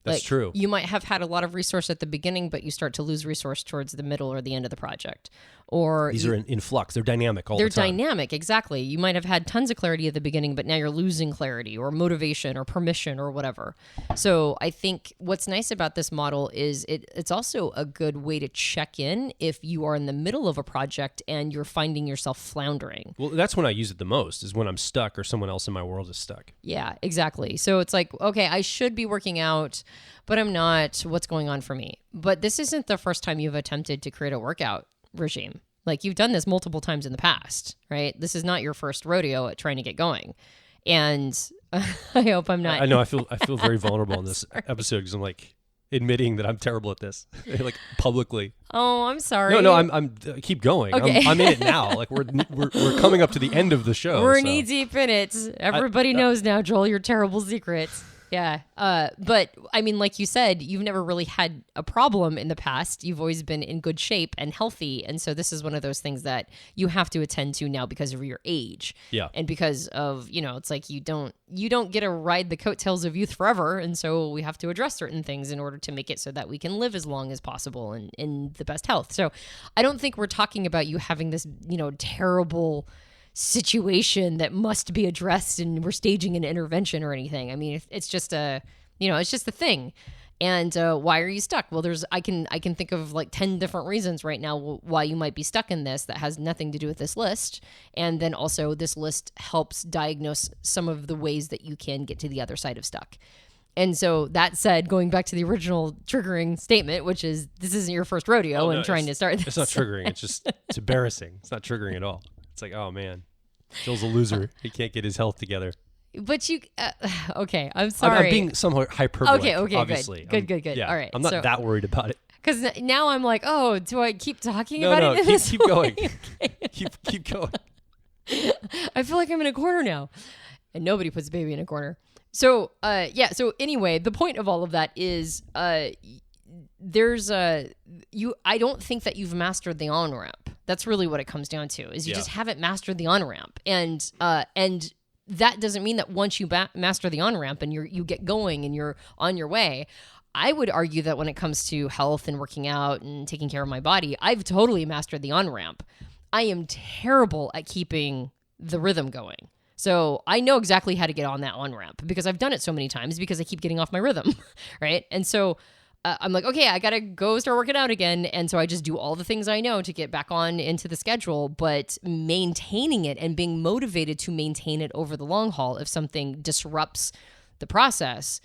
S1: That's true.
S2: You might have had a lot of resource at the beginning, but you start to lose resource towards the middle or the end of the project. Or
S1: these are in flux. They're dynamic all the time.
S2: They're dynamic, exactly. You might have had tons of clarity at the beginning, but now you're losing clarity or motivation or permission or whatever. So I think what's nice about this model is it's also a good way to check in if you are in the middle of a project and you're finding yourself floundering.
S1: Well, that's when I use it the most, is when I'm stuck or someone else in my world is stuck.
S2: Yeah, exactly. So it's like, okay, I should be working out, but I'm not. What's going on for me? But this isn't the first time you've attempted to create a workout regime. Like, you've done this multiple times in the past, right? This is not your first rodeo at trying to get going. And I hope I'm not.
S1: I know. I feel very vulnerable in this episode because I'm like admitting that I'm terrible at this, like publicly.
S2: Oh, I'm sorry.
S1: No, I'm keep going.
S2: Okay.
S1: I'm in it now. Like we're coming up to the end of the show.
S2: We're knee deep in it. Everybody knows now, Joel, your terrible secrets. Yeah. But I mean, like you said, you've never really had a problem in the past. You've always been in good shape and healthy. And so this is one of those things that you have to attend to now because of your age.
S1: Yeah.
S2: And because of, it's like you don't get to ride the coattails of youth forever. And so we have to address certain things in order to make it so that we can live as long as possible and in the best health. So I don't think we're talking about you having this, terrible situation that must be addressed and we're staging an intervention or anything. I mean, it's just it's just a thing. And why are you stuck? Well, I can think of like 10 different reasons right now why you might be stuck in this that has nothing to do with this list. And then also this list helps diagnose some of the ways that you can get to the other side of stuck. And so that said, going back to the original triggering statement, which is this isn't your first rodeo and trying to start this.
S1: It's not triggering. It's just, it's embarrassing. It's not triggering at all. It's like, oh man, Joel's a loser. He can't get his health together.
S2: But you, okay, I'm sorry.
S1: I'm being somewhat hyperbolic,
S2: Okay,
S1: obviously.
S2: Good.
S1: Yeah,
S2: All right.
S1: I'm not that worried about it.
S2: Because now I'm like, oh, do I keep talking
S1: No,
S2: about it?
S1: keep going. keep going.
S2: I feel like I'm in a corner now. And nobody puts a baby in a corner. So, so anyway, the point of all of that is I don't think that you've mastered the on-ramp. That's really what it comes down to, is you just haven't mastered the on-ramp. And that doesn't mean that once you master the on-ramp and you get going and you're on your way. I would argue that when it comes to health and working out and taking care of my body, I've totally mastered the on-ramp. I am terrible at keeping the rhythm going. So I know exactly how to get on that on-ramp because I've done it so many times because I keep getting off my rhythm, right? And so I'm like, okay, I got to go start working out again. And so I just do all the things I know to get back on into the schedule, but maintaining it and being motivated to maintain it over the long haul if something disrupts the process,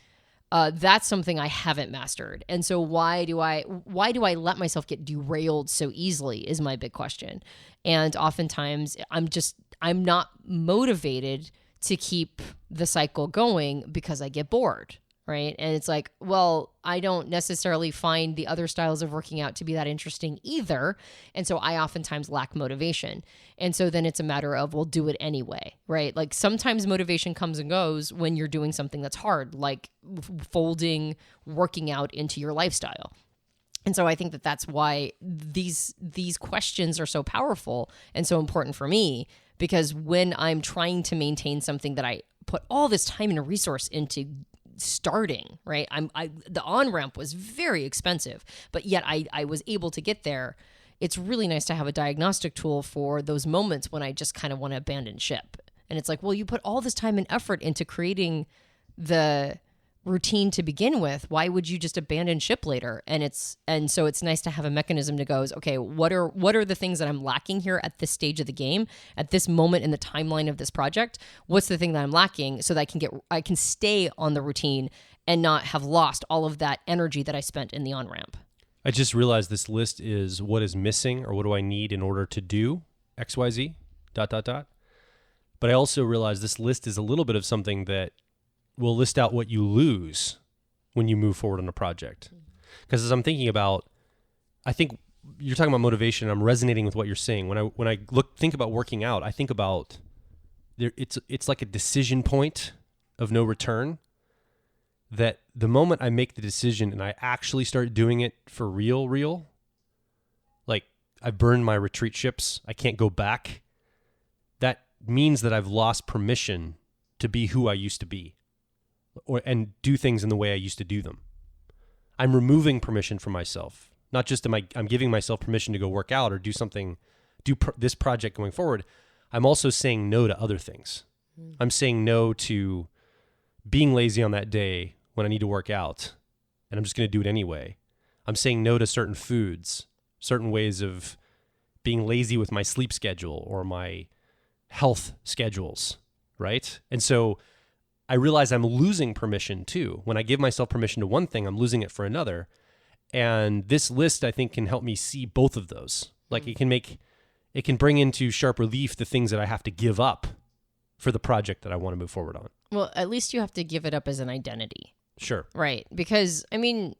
S2: that's something I haven't mastered. And so why do I let myself get derailed so easily is my big question. And oftentimes I'm not motivated to keep the cycle going because I get bored, right? And it's like, well, I don't necessarily find the other styles of working out to be that interesting either. And so I oftentimes lack motivation. And so then it's a matter of, well, do it anyway, right? Like sometimes motivation comes and goes when you're doing something that's hard, like folding working out into your lifestyle. And so I think that that's why these questions are so powerful and so important for me, because when I'm trying to maintain something that I put all this time and resource into starting, right? The on-ramp was very expensive, but yet I was able to get there. It's really nice to have a diagnostic tool for those moments when I just kind of want to abandon ship. And it's like, well, you put all this time and effort into creating the routine to begin with. Why would you just abandon ship later? And so it's nice to have a mechanism to go, okay, what are the things that I'm lacking here at this stage of the game, at this moment in the timeline of this project? What's the thing that I'm lacking so that I can stay on the routine and not have lost all of that energy that I spent in the on-ramp?
S1: I just realized this list is what is missing or what do I need in order to do XYZ ... But I also realized this list is a little bit of something that will list out what you lose when you move forward on a project. Because as I'm thinking about, I think you're talking about motivation. I'm resonating with what you're saying. When I think about working out, I think about it's like a decision point of no return. That the moment I make the decision and I actually start doing it for real, like I burned my retreat ships, I can't go back. That means that I've lost permission to be who I used to be. And do things in the way I used to do them. I'm removing permission from myself. Not just I'm giving myself permission to go work out or do something, this project going forward. I'm also saying no to other things. I'm saying no to being lazy on that day when I need to work out, and I'm just going to do it anyway. I'm saying no to certain foods, certain ways of being lazy with my sleep schedule or my health schedules, right? And so I realize I'm losing permission too. When I give myself permission to one thing, I'm losing it for another. And this list, I think, can help me see both of those. Like it can bring into sharp relief the things that I have to give up for the project that I want to move forward on. Well,
S2: at least you have to give it up as an identity.
S1: Sure.
S2: Right. Because, I mean,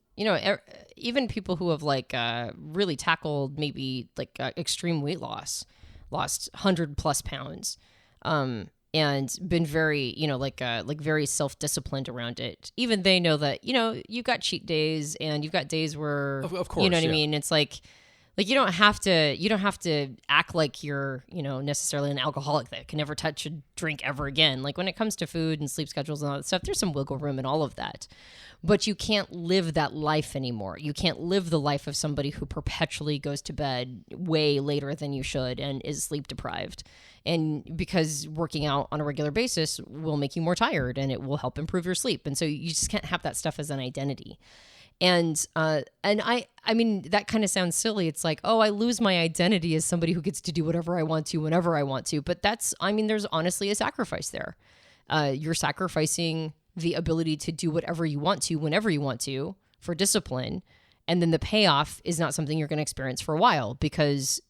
S2: even people who have really tackled maybe extreme weight loss, lost 100+ pounds, and been very, very self-disciplined around it. Even they know that, you've got cheat days and you've got days where,
S1: of course,
S2: you know what I mean? It's like you don't have to act like you're, necessarily an alcoholic that can never touch a drink ever again. Like when it comes to food and sleep schedules and all that stuff, there's some wiggle room in all of that. But you can't live that life anymore. You can't live the life of somebody who perpetually goes to bed way later than you should and is sleep deprived. And because working out on a regular basis will make you more tired and it will help improve your sleep. And so you just can't have that stuff as an identity. And I mean, that kind of sounds silly. It's like, oh, I lose my identity as somebody who gets to do whatever I want to, whenever I want to. But there's honestly a sacrifice there. You're sacrificing the ability to do whatever you want to, whenever you want to, for discipline. And then the payoff is not something you're going to experience for a while because,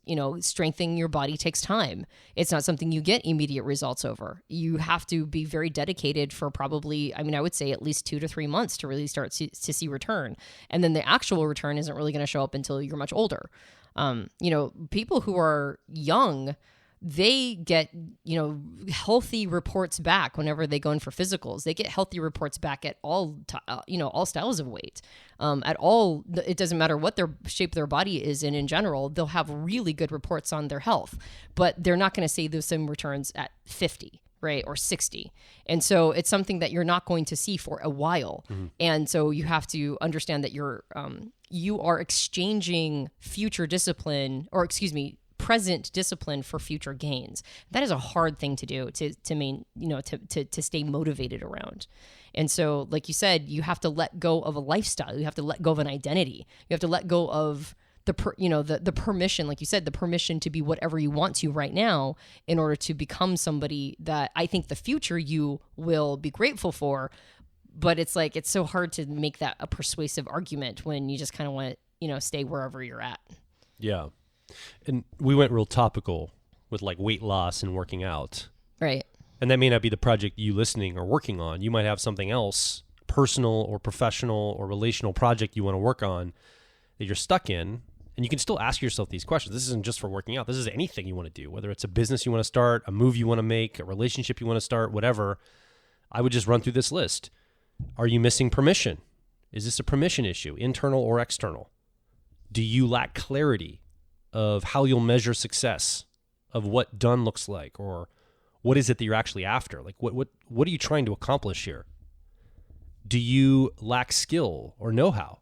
S2: strengthening your body takes time. It's not something you get immediate results over. You have to be very dedicated for probably, I would say at least 2 to 3 months to really start to see return. And then the actual return isn't really going to show up until you're much older. People who are young, they get, healthy reports back whenever they go in for physicals. They get healthy reports back at all styles of weight. It doesn't matter what their shape their body is in general, they'll have really good reports on their health, but they're not going to see those same returns at 50. Right, or 60. And so it's something that you're not going to see for a while. Mm-hmm. And so you have to understand that you are exchanging future discipline, present discipline for future gains. That is a hard thing to do to stay motivated around. And so, like you said, you have to let go of a lifestyle. You have to let go of an identity. You have to let go of the permission, like you said, the permission to be whatever you want to right now in order to become somebody that I think the future you will be grateful for. But it's so hard to make that a persuasive argument when you just kind of want to, stay wherever you're at.
S1: Yeah. And we went real topical with like weight loss and working out.
S2: Right.
S1: And that may not be the project you listening or working on. You might have something else, personal or professional or relational project you want to work on that you're stuck in. And you can still ask yourself these questions. This isn't just for working out. This is anything you want to do, whether it's a business you want to start, a move you want to make, a relationship you want to start, whatever. I would just run through this list. Are you missing permission? Is this a permission issue, internal or external? Do you lack clarity of how you'll measure success, of what done looks like, or what is it that you're actually after? Like what are you trying to accomplish here? Do you lack skill or know-how?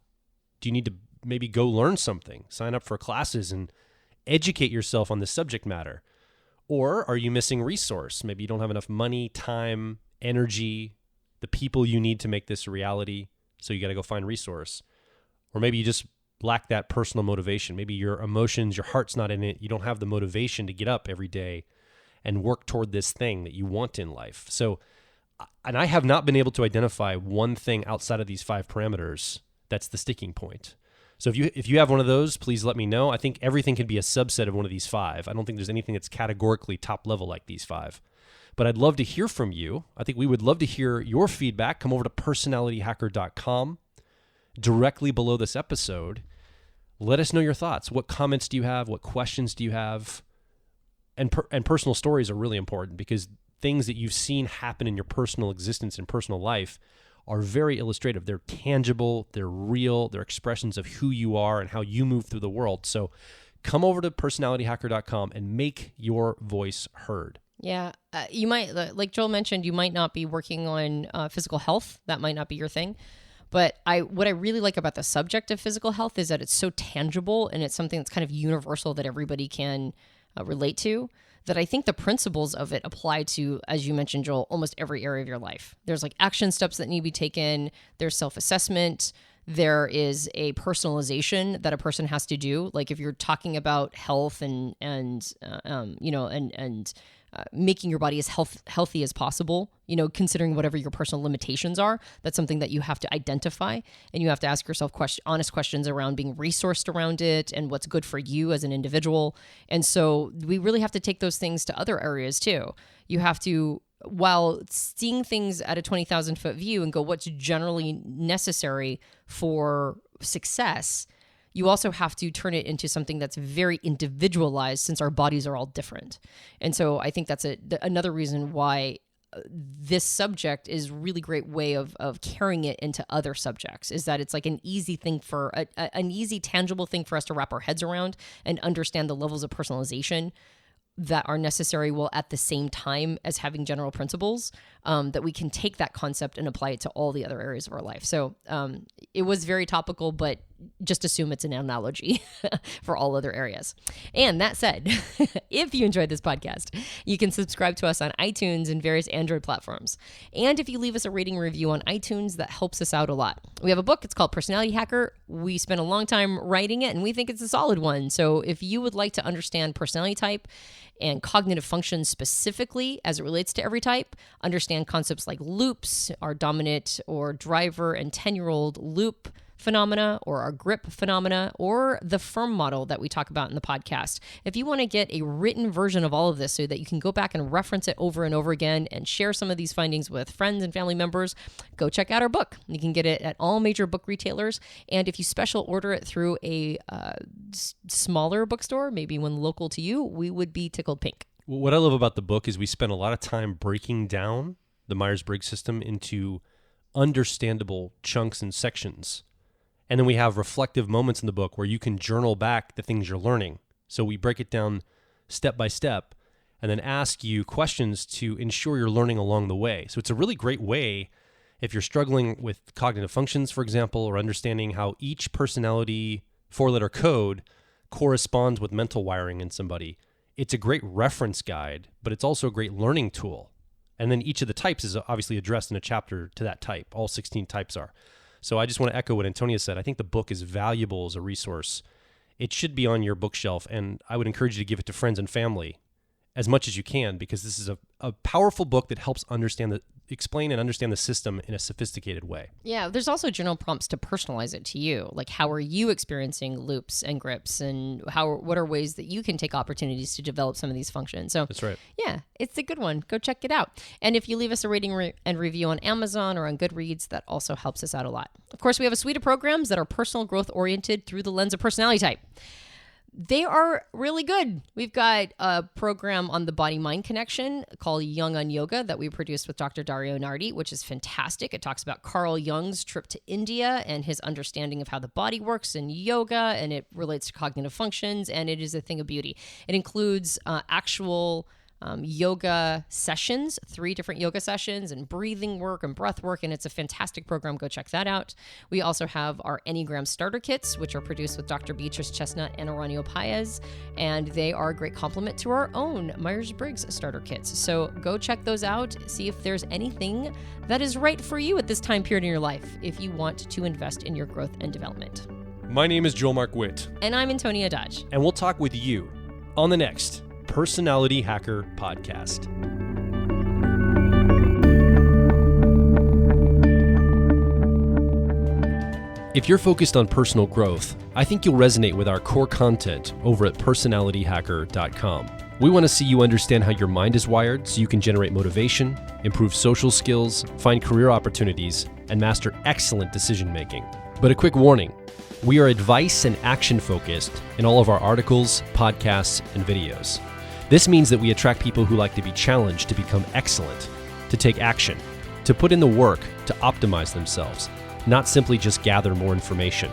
S1: Do you need to maybe go learn something, sign up for classes and educate yourself on the subject matter? Or are you missing resource? Maybe you don't have enough money, time, energy, the people you need to make this a reality, so you got to go find resource. Or maybe you just lack that personal motivation. Maybe your emotions, your heart's not in it. You don't have the motivation to get up every day and work toward this thing that you want in life. So, and I have not been able to identify one thing outside of these 5 parameters that's the sticking point. So if you have one of those, please let me know. I think everything can be a subset of one of these 5. I don't think there's anything that's categorically top level like these 5. But I'd love to hear from you. I think we would love to hear your feedback. Come over to personalityhacker.com directly below this episode. Let us know your thoughts. What comments do you have? What questions do you have? And personal stories are really important because things that you've seen happen in your personal existence and personal life are very illustrative. They're tangible, they're real, they're expressions of who you are and how you move through the world. So come over to personalityhacker.com and make your voice heard.
S2: Yeah. You might, like Joel mentioned, you might not be working on physical health. That might not be your thing. But what I really like about the subject of physical health is that it's so tangible and it's something that's kind of universal that everybody can relate to, that I think the principles of it apply to, as you mentioned, Joel, almost every area of your life. There's like action steps that need to be taken. There's self-assessment. There is a personalization that a person has to do. Like if you're talking about health and making your body as healthy as possible, considering whatever your personal limitations are, that's something that you have to identify, and you have to ask yourself honest questions around being resourced around it and what's good for you as an individual. And so we really have to take those things to other areas too. You have to, while seeing things at a 20,000 foot view and go, what's generally necessary for success, you also have to turn it into something that's very individualized since our bodies are all different. And so I think that's another reason why this subject is a really great way of carrying it into other subjects, is that it's like an easy thing for an easy, tangible thing for us to wrap our heads around and understand the levels of personalization that are necessary, while at the same time as having general principles, that we can take that concept and apply it to all the other areas of our life. So it was very topical, but just assume it's an analogy for all other areas. And that said, if you enjoyed this podcast, you can subscribe to us on iTunes and various Android platforms. And if you leave us a rating review on iTunes, that helps us out a lot. We have a book. It's called Personality Hacker. We spent a long time writing it, and we think it's a solid one. So if you would like to understand personality type and cognitive functions specifically as it relates to every type, understand concepts like loops, our dominant or driver and 10-year-old loop phenomena, or our grip phenomena, or the firm model that we talk about in the podcast. If you want to get a written version of all of this so that you can go back and reference it over and over again and share some of these findings with friends and family members, go check out our book. You can get it at all major book retailers. And if you special order it through a smaller bookstore, maybe one local to you, we would be tickled pink.
S1: What I love about the book is we spend a lot of time breaking down the Myers-Briggs system into understandable chunks and sections. And then we have reflective moments in the book where you can journal back the things you're learning. So we break it down step by step and then ask you questions to ensure you're learning along the way. So it's a really great way if you're struggling with cognitive functions, for example, or understanding how each personality 4-letter code corresponds with mental wiring in somebody. It's a great reference guide, but it's also a great learning tool. And then each of the types is obviously addressed in a chapter to that type. All 16 types are. So I just want to echo what Antonia said. I think the book is valuable as a resource. It should be on your bookshelf, and I would encourage you to give it to friends and family as much as you can, because this is a powerful book that helps explain and understand the system in a sophisticated way.
S2: Yeah, there's also general prompts to personalize it to you. Like, how are you experiencing loops and grips, and what are ways that you can take opportunities to develop some of these functions? So
S1: that's right.
S2: Yeah, it's a good one. Go check it out. And if you leave us a rating and review on Amazon or on Goodreads, that also helps us out a lot. Of course, we have a suite of programs that are personal growth oriented through the lens of personality type. They are really good. We've got a program on the body-mind connection called Young on Yoga that we produced with Dr. Dario Nardi, which is fantastic. It talks about Carl Jung's trip to India and his understanding of how the body works in yoga, and it relates to cognitive functions, and it is a thing of beauty. It includes actual yoga sessions, 3 different yoga sessions, and breathing work and breath work, and it's a fantastic program. Go check that out. We also have our Enneagram starter kits, which are produced with Dr. Beatrice Chestnut and Oranio Paez, and they are a great complement to our own Myers-Briggs starter kits. So go check those out, see if there's anything that is right for you at this time period in your life if you want to invest in your growth and development.
S1: My name is Joel Mark Witt.
S2: And I'm Antonia Dodge.
S1: And we'll talk with you on the next Personality Hacker Podcast. If you're focused on personal growth, I think you'll resonate with our core content over at personalityhacker.com. We want to see you understand how your mind is wired so you can generate motivation, improve social skills, find career opportunities, and master excellent decision making. But a quick warning, we are advice and action focused in all of our articles, podcasts, and videos. This means that we attract people who like to be challenged to become excellent, to take action, to put in the work to optimize themselves, not simply just gather more information.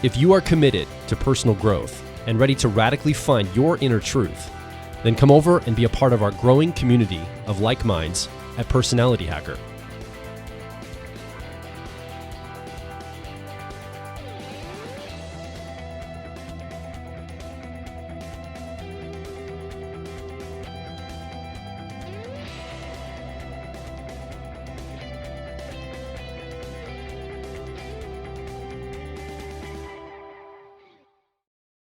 S1: If you are committed to personal growth and ready to radically find your inner truth, then come over and be a part of our growing community of like minds at Personality Hacker.